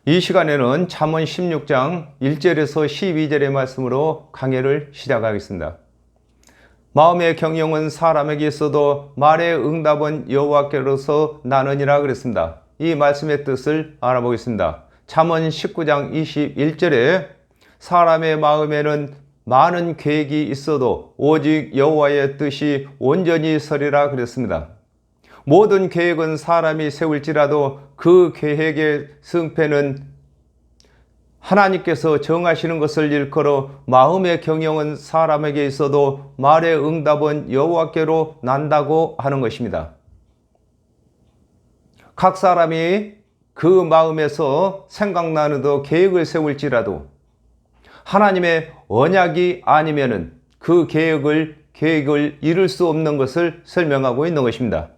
이 시간에는 잠언 16장 1절에서 12절의 말씀으로 강해를 시작하겠습니다. 마음의 경영은 사람에게 있어도 말의 응답은 여호와께로서 나느니라 그랬습니다. 이 말씀의 뜻을 알아보겠습니다. 잠언 19장 21절에 사람의 마음에는 많은 계획이 있어도 오직 여호와의 뜻이 온전히 서리라 그랬습니다. 모든 계획은 사람이 세울지라도 그 계획의 승패는 하나님께서 정하시는 것을 일컬어 마음의 경영은 사람에게 있어도 말의 응답은 여호와께로 난다고 하는 것입니다. 각 사람이 그 마음에서 생각나는 더 계획을 세울지라도 하나님의 언약이 아니면은 그 계획을 이룰 수 없는 것을 설명하고 있는 것입니다.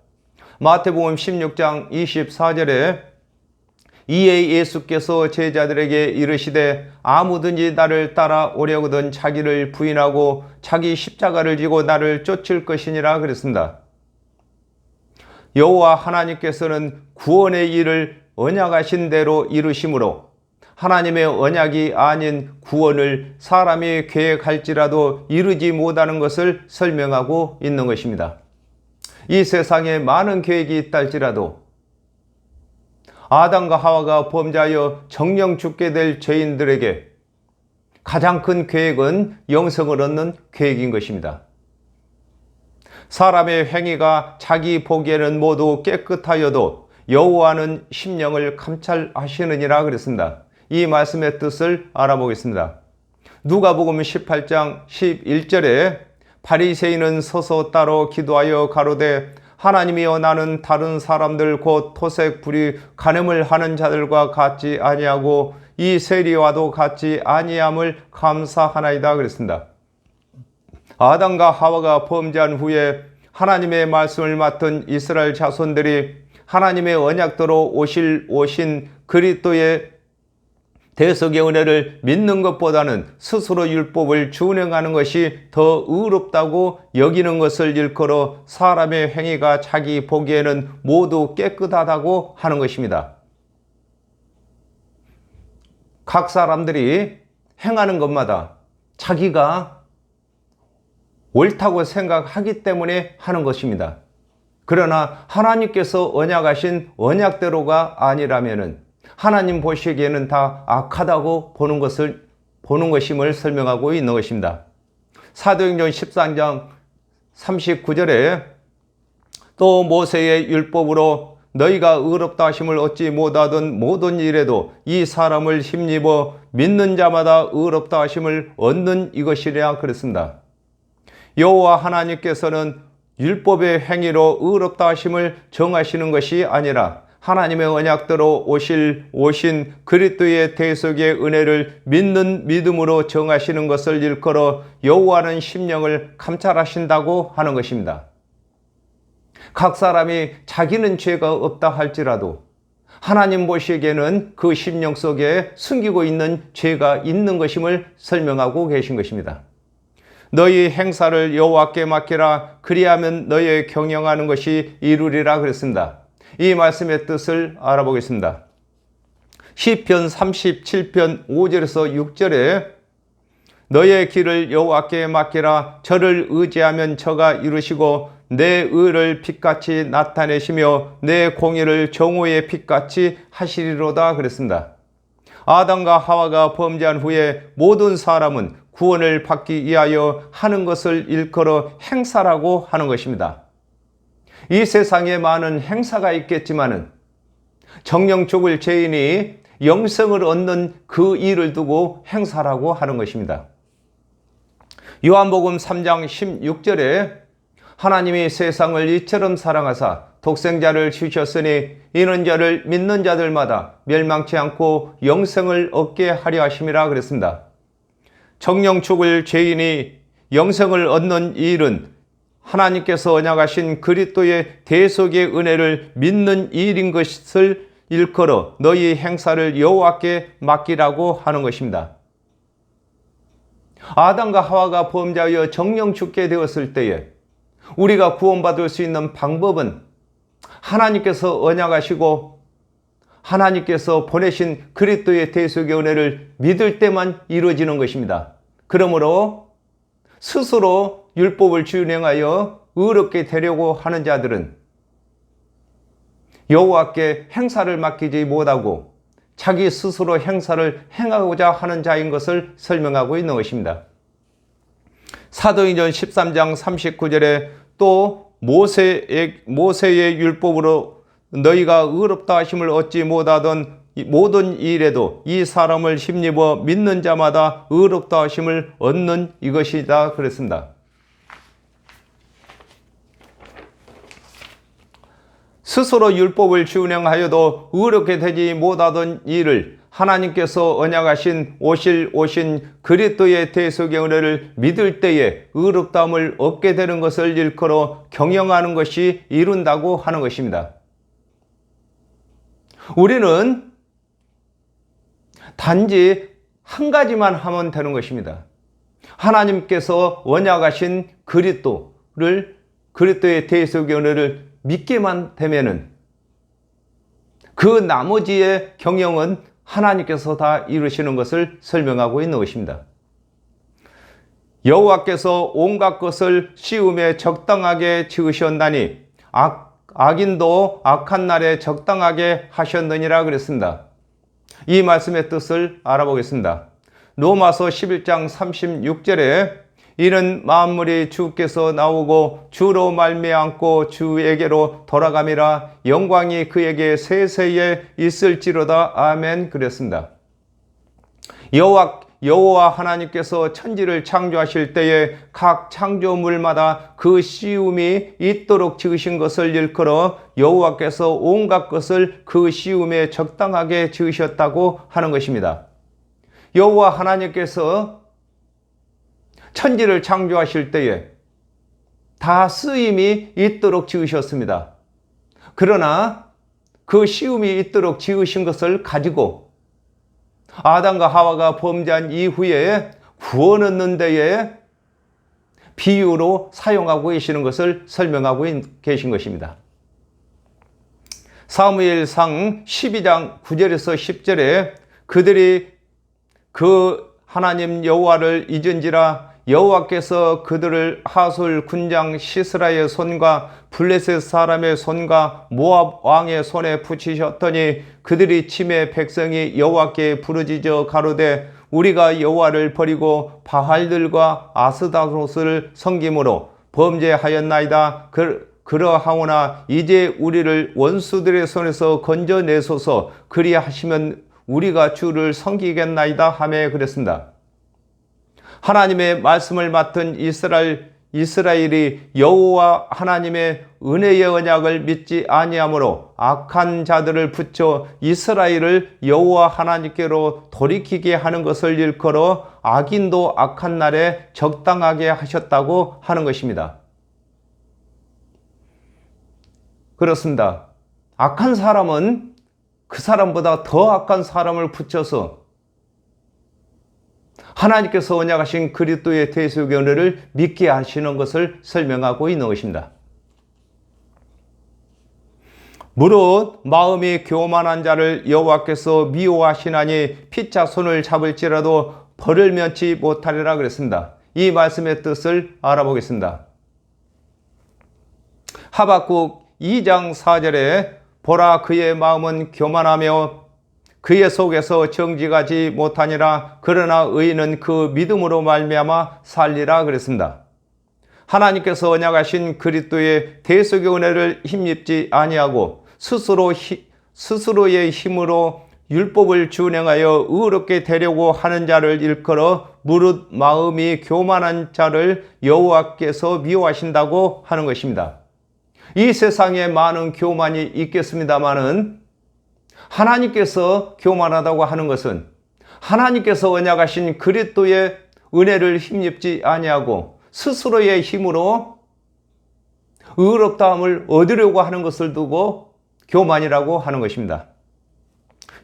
마태복음 16장 24절에 이에 예수께서 제자들에게 이르시되 아무든지 나를 따라오려거든 자기를 부인하고 자기 십자가를 지고 나를 쫓을 것이니라 그랬습니다. 여호와 하나님께서는 구원의 일을 언약하신 대로 이루심으로 하나님의 언약이 아닌 구원을 사람이 계획할지라도 이루지 못하는 것을 설명하고 있는 것입니다. 이 세상에 많은 계획이 있다 할지라도 아담과 하와가 범죄하여 정령 죽게 될 죄인들에게 가장 큰 계획은 영생을 얻는 계획인 것입니다. 사람의 행위가 자기 보기에는 모두 깨끗하여도 여호와는 심령을 감찰하시느니라 그랬습니다. 이 말씀의 뜻을 알아보겠습니다. 누가복음 18장 11절에 바리새인은 서서 따로 기도하여 가로되 하나님이여 나는 다른 사람들 곧 토색 불의 간음을 하는 자들과 같지 아니하고 이 세리와도 같지 아니함을 감사하나이다 그랬습니다. 아담과 하와가 범죄한 후에 하나님의 말씀을 맡은 이스라엘 자손들이 하나님의 언약대로 오신 그리스도의 대속의 은혜를 믿는 것보다는 스스로 율법을 준행하는 것이 더 의롭다고 여기는 것을 일컬어 사람의 행위가 자기 보기에는 모두 깨끗하다고 하는 것입니다. 각 사람들이 행하는 것마다 자기가 옳다고 생각하기 때문에 하는 것입니다. 그러나 하나님께서 언약하신 언약대로가 아니라면은 하나님 보시기에는 다 악하다고 보는 것임을 설명하고 있는 것입니다. 사도행전 13장 39절에 또 모세의 율법으로 너희가 의롭다 하심을 얻지 못하던 모든 일에도 이 사람을 힘입어 믿는 자마다 의롭다 하심을 얻는 이것이라 그랬습니다. 여호와 하나님께서는 율법의 행위로 의롭다 하심을 정하시는 것이 아니라 하나님의 언약대로 오신 그리스도의 대속의 은혜를 믿는 믿음으로 정하시는 것을 일컬어 여호와는 심령을 감찰하신다고 하는 것입니다. 각 사람이 자기는 죄가 없다 할지라도 하나님 보시기에는 그 심령 속에 숨기고 있는 죄가 있는 것임을 설명하고 계신 것입니다. 너희 행사를 여호와께 맡기라 그리하면 너희의 경영하는 것이 이루리라 그랬습니다. 이 말씀의 뜻을 알아보겠습니다. 시편 37편 5절에서 6절에 너의 길을 여호와께 맡기라 저를 의지하면 저가 이루시고 내 의를 빛같이 나타내시며 내 공의를 정오의 빛같이 하시리로다 그랬습니다. 아담과 하와가 범죄한 후에 모든 사람은 구원을 받기 위하여 하는 것을 일컬어 행사라고 하는 것입니다. 이 세상에 많은 행사가 있겠지만은 정령 죽을 죄인이 영생을 얻는 그 일을 두고 행사라고 하는 것입니다. 요한복음 3장 16절에 하나님이 세상을 이처럼 사랑하사 독생자를 주셨으니 이는 저를 믿는 자들마다 멸망치 않고 영생을 얻게 하려 하심이라 그랬습니다. 정령 죽을 죄인이 영생을 얻는 일은 하나님께서 언약하신 그리스도의 대속의 은혜를 믿는 일인 것을 일컬어 너희 행사를 여호와께 맡기라고 하는 것입니다. 아담과 하와가 범죄하여 정령 죽게 되었을 때에 우리가 구원받을 수 있는 방법은 하나님께서 언약하시고 하나님께서 보내신 그리스도의 대속의 은혜를 믿을 때만 이루어지는 것입니다. 그러므로 스스로 율법을 준행하여 의롭게 되려고 하는 자들은 여호와께 행사를 맡기지 못하고 자기 스스로 행사를 행하고자 하는 자인 것을 설명하고 있는 것입니다. 사도행전 13장 39절에 또 모세의 율법으로 너희가 의롭다 하심을 얻지 못하던 모든 일에도 이 사람을 힘입어 믿는 자마다 의롭다 하심을 얻는 이것이다 그랬습니다. 스스로 율법을 준행하여도 의롭게 되지 못하던 일을 하나님께서 언약하신 오신 그리스도의 대속의 은혜를 믿을 때에 의롭다함을 얻게 되는 것을 일컬어 경영하는 것이 이룬다고 하는 것입니다. 우리는 단지 한 가지만 하면 되는 것입니다. 하나님께서 언약하신 그리스도의 대속의 은혜를 믿게만 되면은 그 나머지의 경영은 하나님께서 다 이루시는 것을 설명하고 있는 것입니다. 여호와께서 온갖 것을 시음에 적당하게 지으셨나니 악인도 악한 날에 적당하게 하셨느니라 그랬습니다. 이 말씀의 뜻을 알아보겠습니다. 로마서 11장 36절에 이는 만물이 주께서 나오고 주로 말미암고 주에게로 돌아감이라 영광이 그에게 세세에 있을지로다. 아멘 그랬습니다. 여호와 하나님께서 천지를 창조하실 때에 각 창조물마다 그 시음이 있도록 지으신 것을 일컬어 여호와께서 온갖 것을 그 시음에 적당하게 지으셨다고 하는 것입니다. 여호와 하나님께서 천지를 창조하실 때에 다 쓰임이 있도록 지으셨습니다. 그러나 그 시음이 있도록 지으신 것을 가지고 아담과 하와가 범죄한 이후에 구원 얻는 데에 비유로 사용하고 계시는 것을 설명하고 계신 것입니다. 사무엘상 12장 9절에서 10절에 그들이 그 하나님 여호와를 잊은지라 여호와께서 그들을 하솔 군장 시스라의 손과 블레셋 사람의 손과 모압 왕의 손에 붙이셨더니 그들이 치매 백성이 여호와께 부르짖어 가로되 우리가 여호와를 버리고 바알들과 아스다롯을 섬김으로 범죄하였나이다. 그러하오나 이제 우리를 원수들의 손에서 건져내소서. 그리하시면 우리가 주를 섬기겠나이다 하며 그랬습니다. 하나님의 말씀을 맡은 이스라엘이 여호와 하나님의 은혜의 언약을 믿지 아니하므로 악한 자들을 붙여 이스라엘을 여호와 하나님께로 돌이키게 하는 것을 일컬어 악인도 악한 날에 적당하게 하셨다고 하는 것입니다. 그렇습니다. 악한 사람은 그 사람보다 더 악한 사람을 붙여서 하나님께서 언약하신 그리스도의 대속의 은혜를 믿게 하시는 것을 설명하고 있는 것입니다. 무릇 마음이 교만한 자를 여호와께서 미워하시나니 피차 손을 잡을지라도 벌을 면치 못하리라 그랬습니다. 이 말씀의 뜻을 알아보겠습니다. 하박국 2장 4절에 보라 그의 마음은 교만하며 그의 속에서 정직하지 못하니라. 그러나 의인은 그 믿음으로 말미암아 살리라 그랬습니다. 하나님께서 언약하신 그리스도의 대속의 은혜를 힘입지 아니하고 스스로의 힘으로 율법을 준행하여 의롭게 되려고 하는 자를 일컬어 무릇 마음이 교만한 자를 여호와께서 미워하신다고 하는 것입니다. 이 세상에 많은 교만이 있겠습니다마는 하나님께서 교만하다고 하는 것은 하나님께서 언약하신 그리스도의 은혜를 힘입지 아니하고 스스로의 힘으로 의롭다함을 얻으려고 하는 것을 두고 교만이라고 하는 것입니다.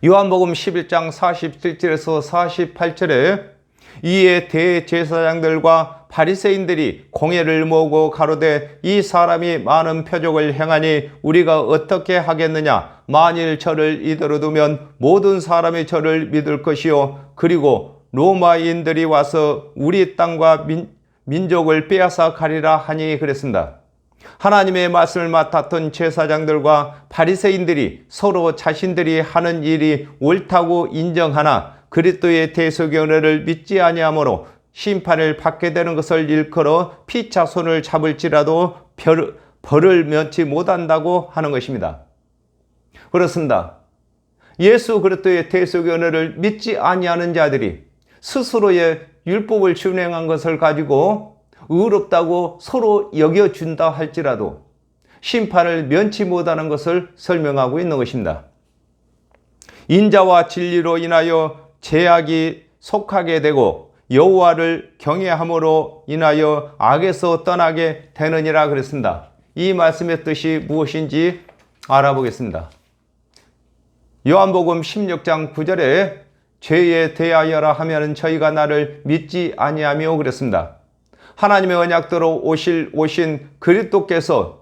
요한복음 11장 47절에서 48절에 이에 대제사장들과 바리새인들이 공회를 모으고 가로되 이 사람이 많은 표적을 행하니 우리가 어떻게 하겠느냐? 만일 저를 이대로 두면 모든 사람이 저를 믿을 것이요 그리고 로마인들이 와서 우리 땅과 민족을 빼앗아 가리라 하니 그랬습니다. 하나님의 말씀을 맡았던 제사장들과 바리새인들이 서로 자신들이 하는 일이 옳다고 인정하나 그리스도의 대속의 은혜를 믿지 아니하므로 심판을 받게 되는 것을 일컬어 피차 손을 잡을지라도 벌을 면치 못한다고 하는 것입니다. 그렇습니다. 예수 그리스도의 대속의 은혜를 믿지 아니하는 자들이 스스로의 율법을 준행한 것을 가지고 의롭다고 서로 여겨준다 할지라도 심판을 면치 못하는 것을 설명하고 있는 것입니다. 인자와 진리로 인하여 죄악이 속하게 되고 여호와를 경외함으로 인하여 악에서 떠나게 되느니라 그랬습니다. 이 말씀의 뜻이 무엇인지 알아보겠습니다. 요한복음 16장 9절에 죄에 대하여라 하면은 저희가 나를 믿지 아니하며 그랬습니다. 하나님의 언약대로 오신 그리스도께서는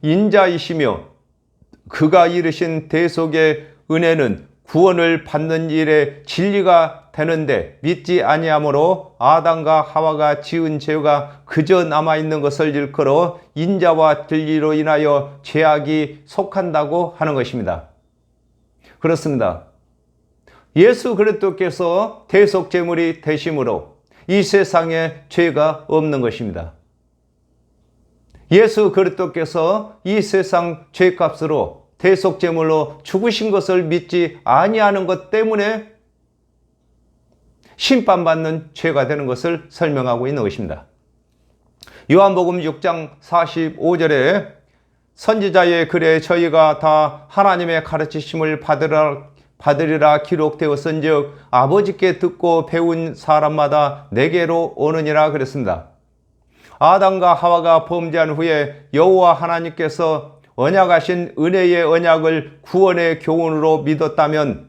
인자이시며 그가 이르신 대속의 은혜는 구원을 받는 일에 진리가 되는데 믿지 아니하므로 아담과 하와가 지은 죄가 그저 남아있는 것을 일컬어 인자와 진리로 인하여 죄악이 속한다고 하는 것입니다. 그렇습니다. 예수 그리스도께서 대속제물이 되심으로 이 세상에 죄가 없는 것입니다. 예수 그리스도께서 이 세상 죄값으로 대속제물로 죽으신 것을 믿지 아니하는 것 때문에 심판받는 죄가 되는 것을 설명하고 있는 것입니다. 요한복음 6장 45절에 선지자의 글에 저희가 다 하나님의 가르치심을 받으리라 기록되었은즉 아버지께 듣고 배운 사람마다 내게로 오느니라 그랬습니다. 아담과 하와가 범죄한 후에 여호와 하나님께서 언약하신 은혜의 언약을 구원의 교훈으로 믿었다면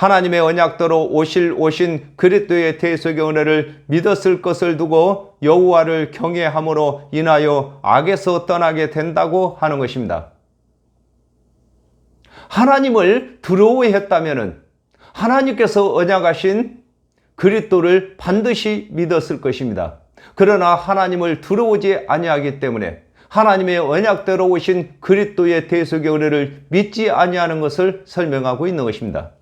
하나님의 언약대로 오신 그리스도의 대속의 은혜를 믿었을 것을 두고 여호와를 경외함으로 인하여 악에서 떠나게 된다고 하는 것입니다. 하나님을 두려워했다면 하나님께서 언약하신 그리스도를 반드시 믿었을 것입니다. 그러나 하나님을 두려워하지 아니하기 때문에 하나님의 언약대로 오신 그리스도의 대속의 은혜를 믿지 아니하는 것을 설명하고 있는 것입니다.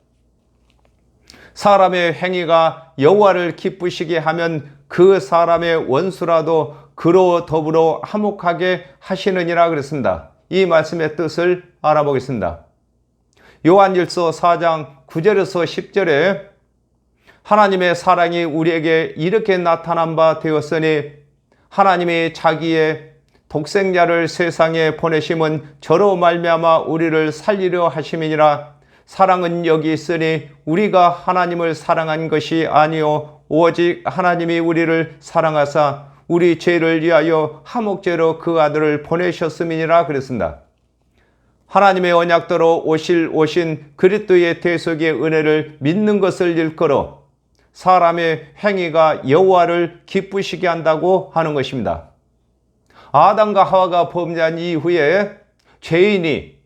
사람의 행위가 여호와를 기쁘시게 하면 그 사람의 원수라도 그로 더불어 화목하게 하시느니라 그랬습니다. 이 말씀의 뜻을 알아보겠습니다. 요한일서 4장 9절에서 10절에 하나님의 사랑이 우리에게 이렇게 나타난 바 되었으니 하나님이 자기의 독생자를 세상에 보내심은 저로 말미암아 우리를 살리려 하심이니라. 사랑은 여기 있으니 우리가 하나님을 사랑한 것이 아니요 오직 하나님이 우리를 사랑하사 우리 죄를 위하여 화목제로 그 아들을 보내셨음이니라 그랬습니다. 하나님의 언약대로 오신 그리스도의 대속의 은혜를 믿는 것을 일컬어 사람의 행위가 여호와를 기쁘시게 한다고 하는 것입니다. 아담과 하와가 범죄한 이후에 죄인이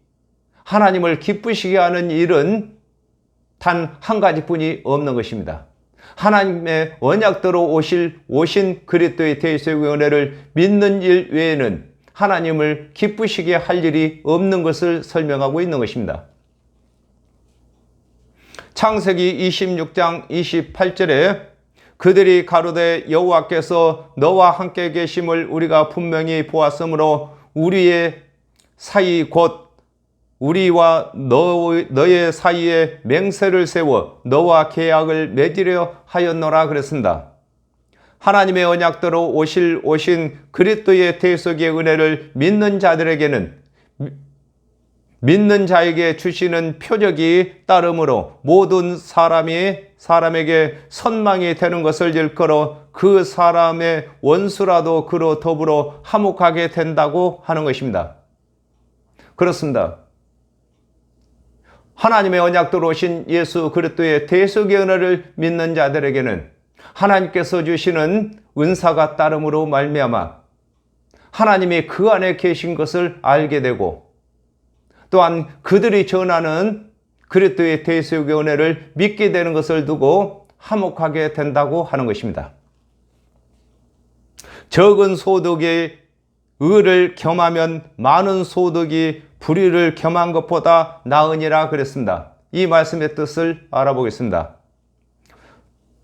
하나님을 기쁘시게 하는 일은 단 한 가지뿐이 없는 것입니다. 하나님의 언약대로 오신 그리스도의 대속의 은혜를 믿는 일 외에는 하나님을 기쁘시게 할 일이 없는 것을 설명하고 있는 것입니다. 창세기 26장 28절에 그들이 가로되 여호와께서 너와 함께 계심을 우리가 분명히 보았으므로 우리의 사이 곧 우리와 너의 사이에 맹세를 세워 너와 계약을 맺으려 하였노라 그랬습니다. 하나님의 언약대로 오신 그리스도의 대속의 은혜를 믿는 자들에게는 믿는 자에게 주시는 표적이 따르므로 모든 사람에게 선망이 되는 것을 일컬어 그 사람의 원수라도 그로 더불어 화목하게 된다고 하는 것입니다. 그렇습니다. 하나님의 언약대로 오신 예수 그리스도의 대속의 은혜를 믿는 자들에게는 하나님께서 주시는 은사가 따름으로 말미암아 하나님이 그 안에 계신 것을 알게 되고, 또한 그들이 전하는 그리스도의 대속의 은혜를 믿게 되는 것을 두고 화목하게 된다고 하는 것입니다. 적은 소득이 의를 겸하면 많은 소득이 불의를 겸한 것보다 나으니라 그랬습니다. 이 말씀의 뜻을 알아보겠습니다.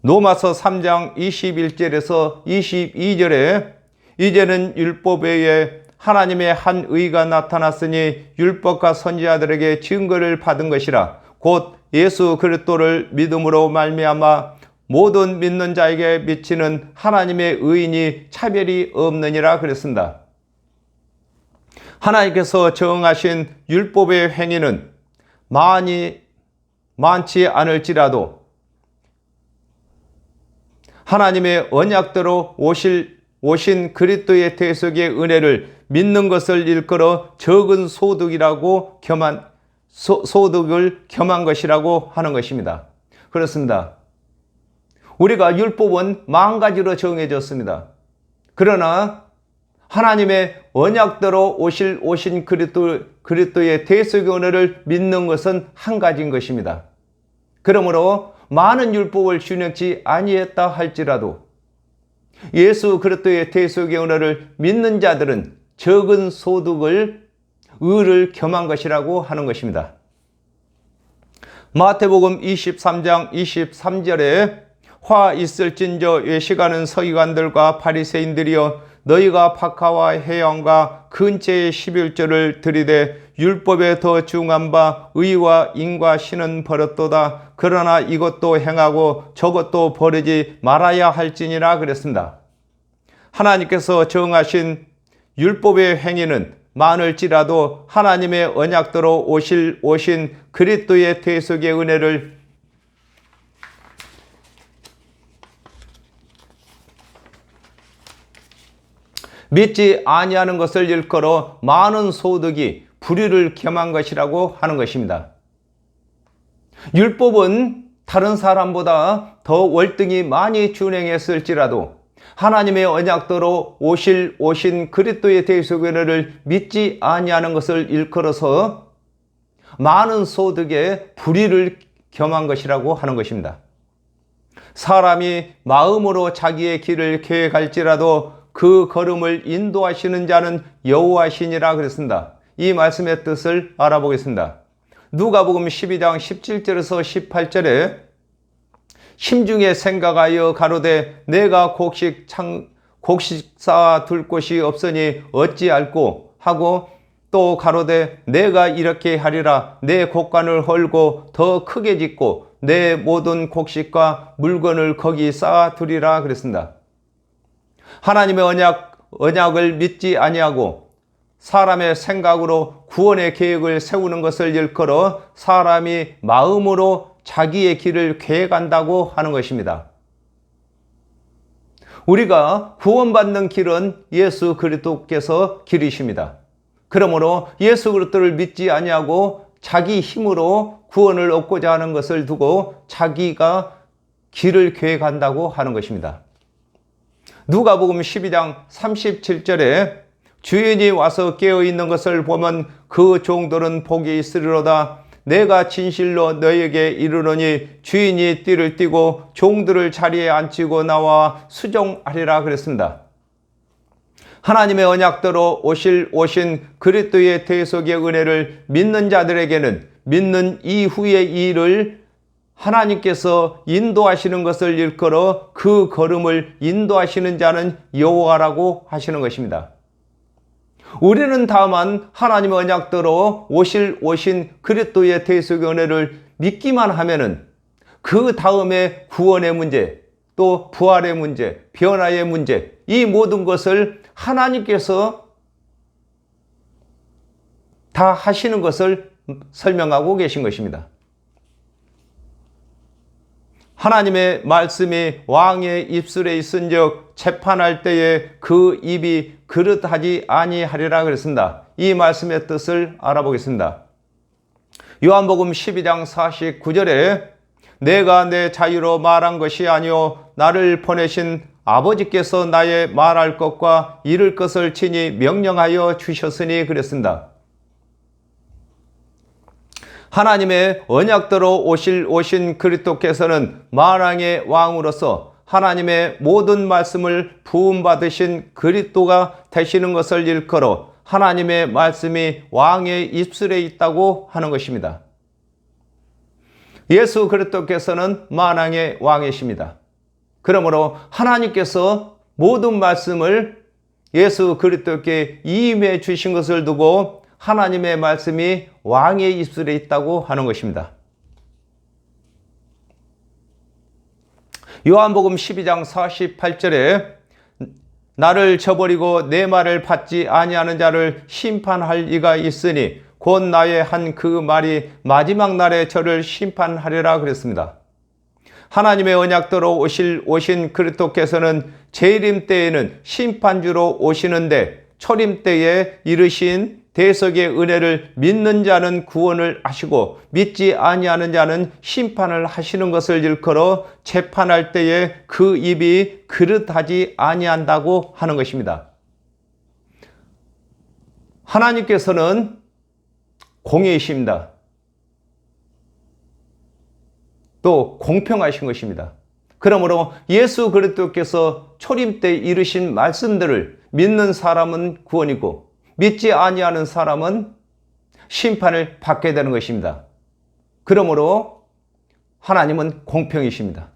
로마서 3장 21절에서 22절에 이제는 율법 외에 하나님의 한 의가 나타났으니 율법과 선지자들에게 증거를 받은 것이라. 곧 예수 그리스도를 믿음으로 말미암아 모든 믿는 자에게 미치는 하나님의 의인이 차별이 없느니라 그랬습니다. 하나님께서 정하신 율법의 행위는 많지 않을지라도 하나님의 언약대로 오신 그리스도의 대속의 은혜를 믿는 것을 일컬어 적은 소득이라고 소득을 겸한 것이라고 하는 것입니다. 그렇습니다. 우리가 율법은 10,000가지로 정해졌습니다. 그러나 하나님의 언약대로 오신 그리스도의 대속의 은혜를 믿는 것은 한 가지인 것입니다. 그러므로 많은 율법을 준행치 아니했다 할지라도 예수 그리스도의 대속의 은혜를 믿는 자들은 적은 소득을 의를 겸한 것이라고 하는 것입니다. 마태복음 23장 23절에 화 있을진저 외식하는 서기관들과 바리새인들이여, 너희가 박하와 해양과 근처의 11조를 들이되 율법에 더 중한 바 의와 인과 신은 버렸도다. 그러나 이것도 행하고 저것도 버리지 말아야 할지니라 그랬습니다. 하나님께서 정하신 율법의 행위는 많을지라도 하나님의 언약대로 오신 그리스도의 대속의 은혜를 믿지 아니하는 것을 일컬어 많은 소득이 불의를 겸한 것이라고 하는 것입니다. 율법은 다른 사람보다 더 월등히 많이 준행했을지라도 하나님의 언약대로 오신 그리스도의 대속의 은혜를 믿지 아니하는 것을 일컬어서 많은 소득에 불의를 겸한 것이라고 하는 것입니다. 사람이 마음으로 자기의 길을 계획할지라도 그 걸음을 인도하시는 자는 여호와시니라 그랬습니다. 이 말씀의 뜻을 알아보겠습니다. 누가복음 12장 17절에서 18절에 심중에 생각하여 가로되 내가 곡식 쌓아 둘 곳이 없으니 어찌할꼬 하고, 또 가로되 내가 이렇게 하리라. 내 곡간을 헐고 더 크게 짓고 내 모든 곡식과 물건을 거기 쌓아 두리라 그랬습니다. 하나님의 언약을 믿지 아니하고 사람의 생각으로 구원의 계획을 세우는 것을 일컬어 사람이 마음으로 자기의 길을 계획한다고 하는 것입니다. 우리가 구원받는 길은 예수 그리스도께서 길이십니다. 그러므로 예수 그리스도를 믿지 아니하고 자기 힘으로 구원을 얻고자 하는 것을 두고 자기가 길을 계획한다고 하는 것입니다. 누가복음 12장 37절에 주인이 와서 깨어있는 것을 보면 그 종들은 복이 있으리로다. 내가 진실로 너희에게 이르노니 주인이 띠를 띠고 종들을 자리에 앉히고 나와 수종하리라 그랬습니다. 하나님의 언약대로 오신 그리스도의 대속의 은혜를 믿는 자들에게는 믿는 이후의 일을 하나님께서 인도하시는 것을 일컬어 그 걸음을 인도하시는 자는 여호와라고 하시는 것입니다. 우리는 다만 하나님의 언약대로 오신 그리스도의 대속의 은혜를 믿기만 하면은 그 다음에 구원의 문제, 또 부활의 문제, 변화의 문제, 이 모든 것을 하나님께서 다 하시는 것을 설명하고 계신 것입니다. 하나님의 말씀이 왕의 입술에 있은즉 재판할 때에 그 입이 그릇하지 아니하리라 그랬습니다. 이 말씀의 뜻을 알아보겠습니다. 요한복음 12장 49절에 내가 내 자유로 말한 것이 아니요 나를 보내신 아버지께서 나의 말할 것과 이룰 것을 친히 명령하여 주셨으니 그랬습니다. 하나님의 언약대로 오신 그리스도께서는 만왕의 왕으로서 하나님의 모든 말씀을 부음받으신 그리스도가 되시는 것을 일컬어 하나님의 말씀이 왕의 입술에 있다고 하는 것입니다. 예수 그리스도께서는 만왕의 왕이십니다. 그러므로 하나님께서 모든 말씀을 예수 그리스도께 임해 주신 것을 두고 하나님의 말씀이 왕의 입술에 있다고 하는 것입니다. 요한복음 12장 48절에 나를 저버리고 내 말을 받지 아니하는 자를 심판할 이가 있으니 곧 나의 한 그 말이 마지막 날에 저를 심판하리라 그랬습니다. 하나님의 언약대로 오신 그리스도께서는 재림 때에는 심판주로 오시는데 초림 때에 이르신 대속의 은혜를 믿는 자는 구원을 하시고 믿지 아니하는 자는 심판을 하시는 것을 일컬어 재판할 때에 그 입이 그릇하지 아니한다고 하는 것입니다. 하나님께서는 공의이십니다. 또 공평하신 것입니다. 그러므로 예수 그리스도께서 초림 때 이르신 말씀들을 믿는 사람은 구원이고 믿지 아니하는 사람은 심판을 받게 되는 것입니다. 그러므로 하나님은 공평이십니다.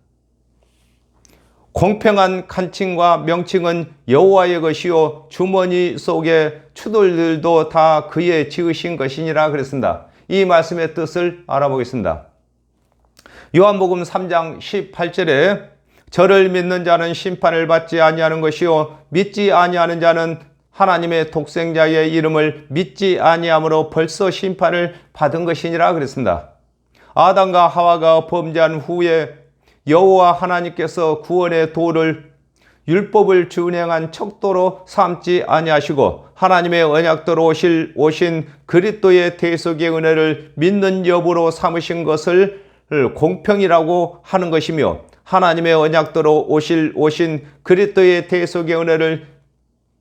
공평한 간칭과 명칭은 여호와의 것이요 주머니 속의 추돌들도 다 그의 지으신 것이니라 그랬습니다. 이 말씀의 뜻을 알아보겠습니다. 요한복음 3장 18절에 저를 믿는 자는 심판을 받지 아니하는 것이요 믿지 아니하는 자는 하나님의 독생자의 이름을 믿지 아니함으로 벌써 심판을 받은 것이니라 그랬습니다. 아담과 하와가 범죄한 후에 여호와 하나님께서 구원의 도를 율법을 준행한 척도로 삼지 아니하시고 하나님의 언약대로 오신 그리스도의 대속의 은혜를 믿는 여부로 삼으신 것을 공평이라고 하는 것이며 하나님의 언약대로 오신 그리스도의 대속의 은혜를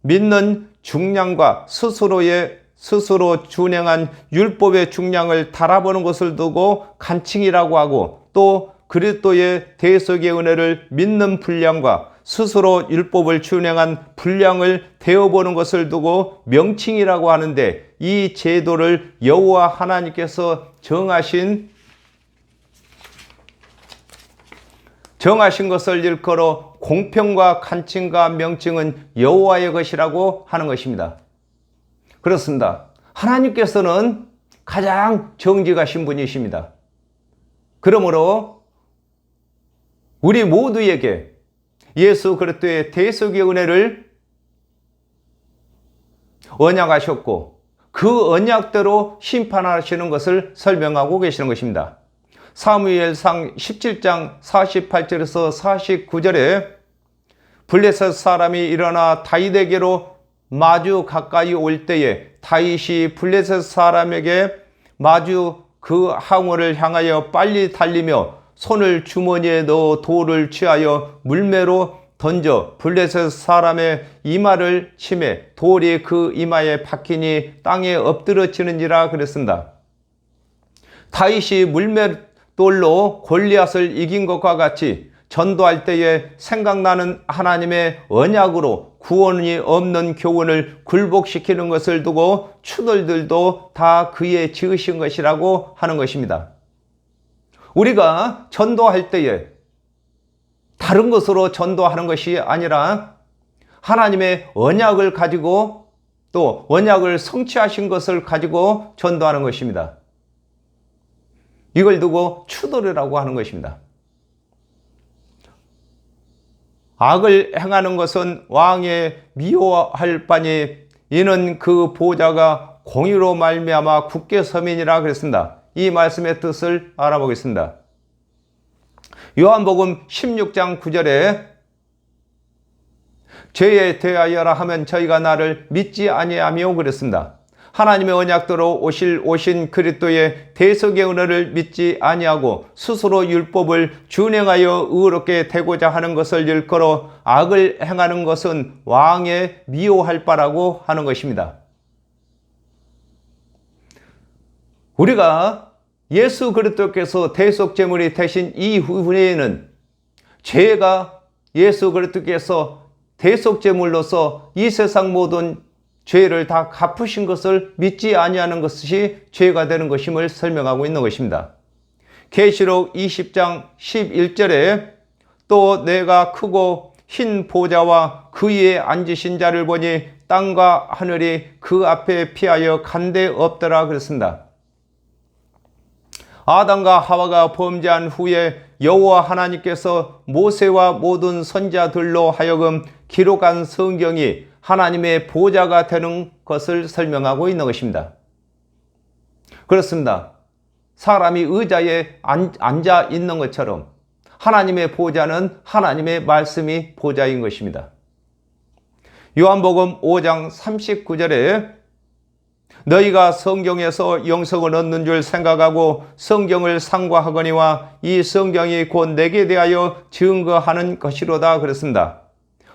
믿는 중량과 스스로 준행한 율법의 중량을 달아보는 것을 두고 간칭이라고 하고 또 그리스도의 대속의 은혜를 믿는 분량과 스스로 율법을 준행한 분량을 대어보는 것을 두고 명칭이라고 하는데 이 제도를 여호와 하나님께서 정하신 것을 일컬어 공평과 간칭과 명칭은 여호와의 것이라고 하는 것입니다. 그렇습니다. 하나님께서는 가장 정직하신 분이십니다. 그러므로 우리 모두에게 예수 그리스도의 대속의 은혜를 언약하셨고 그 언약대로 심판하시는 것을 설명하고 계시는 것입니다. 사무엘상 17장 48절에서 49절에 블레셋 사람이 일어나 다윗에게로 마주 가까이 올 때에 다윗이 블레셋 사람에게 마주 그 항우를 향하여 빨리 달리며 손을 주머니에 넣어 돌을 취하여 물매로 던져 블레셋 사람의 이마를 치매 돌이 그 이마에 박히니 땅에 엎드러지는지라 그랬습니다. 다윗이 물맷돌로 골리앗을 이긴 것과 같이 전도할 때에 생각나는 하나님의 언약으로 구원이 없는 교훈을 굴복시키는 것을 두고 추돌들도 다 그의 지으신 것이라고 하는 것입니다. 우리가 전도할 때에 다른 것으로 전도하는 것이 아니라 하나님의 언약을 가지고 또 언약을 성취하신 것을 가지고 전도하는 것입니다. 이걸 두고 추돌이라고 하는 것입니다. 악을 행하는 것은 왕의 미워할 바니 이는 그 보좌가 공의로 말미암아 굳게 서민이라 그랬습니다. 이 말씀의 뜻을 알아보겠습니다. 요한복음 16장 9절에 죄에 대하여라 하면 저희가 나를 믿지 아니하며 그랬습니다. 하나님의 언약대로 오신 그리스도의 대속의 은혜를 믿지 아니하고 스스로 율법을 준행하여 의롭게 되고자 하는 것을 일컬어 악을 행하는 것은 왕의 미워할 바라고 하는 것입니다. 우리가 예수 그리스도께서 대속 제물이 되신 이후에는 죄가 예수 그리스도께서 대속 제물로서 이 세상 모든 죄를 다 갚으신 것을 믿지 아니하는 것이 죄가 되는 것임을 설명하고 있는 것입니다. 계시록 20장 11절에 또 내가 크고 흰 보좌와 그 위에 앉으신 자를 보니 땅과 하늘이 그 앞에 피하여 간데 없더라 그랬습니다. 아담과 하와가 범죄한 후에 여호와 하나님께서 모세와 모든 선지자들로 하여금 기록한 성경이 하나님의 보좌가 되는 것을 설명하고 있는 것입니다. 그렇습니다. 사람이 의자에 앉아 있는 것처럼 하나님의 보좌는 하나님의 말씀이 보좌인 것입니다. 요한복음 5장 39절에 너희가 성경에서 영생을 얻는 줄 생각하고 성경을 상고하거니와 이 성경이 곧 내게 대하여 증거하는 것이로다 그랬습니다.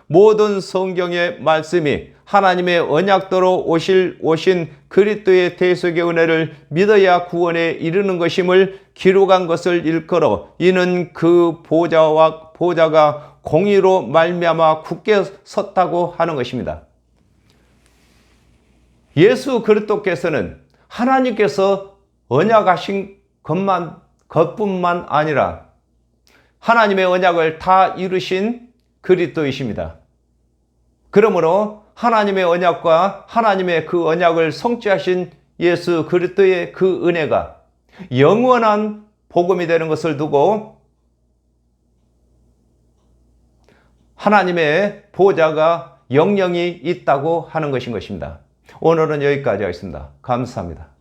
모든 성경의 말씀이 하나님의 언약대로 오신 그리스도의 대속의 은혜를 믿어야 구원에 이르는 것임을 기록한 것을 일컬어 이는 그 보좌가 공의로 말미암아 굳게 섰다고 하는 것입니다. 예수 그리스도께서는 하나님께서 언약하신 것뿐만 아니라 하나님의 언약을 다 이루신 그리스도이십니다. 그러므로 하나님의 언약과 하나님의 그 언약을 성취하신 예수 그리스도의 그 은혜가 영원한 복음이 되는 것을 두고 하나님의 보좌가 영영이 있다고 하는 것인 것입니다. 오늘은 여기까지 하겠습니다. 감사합니다.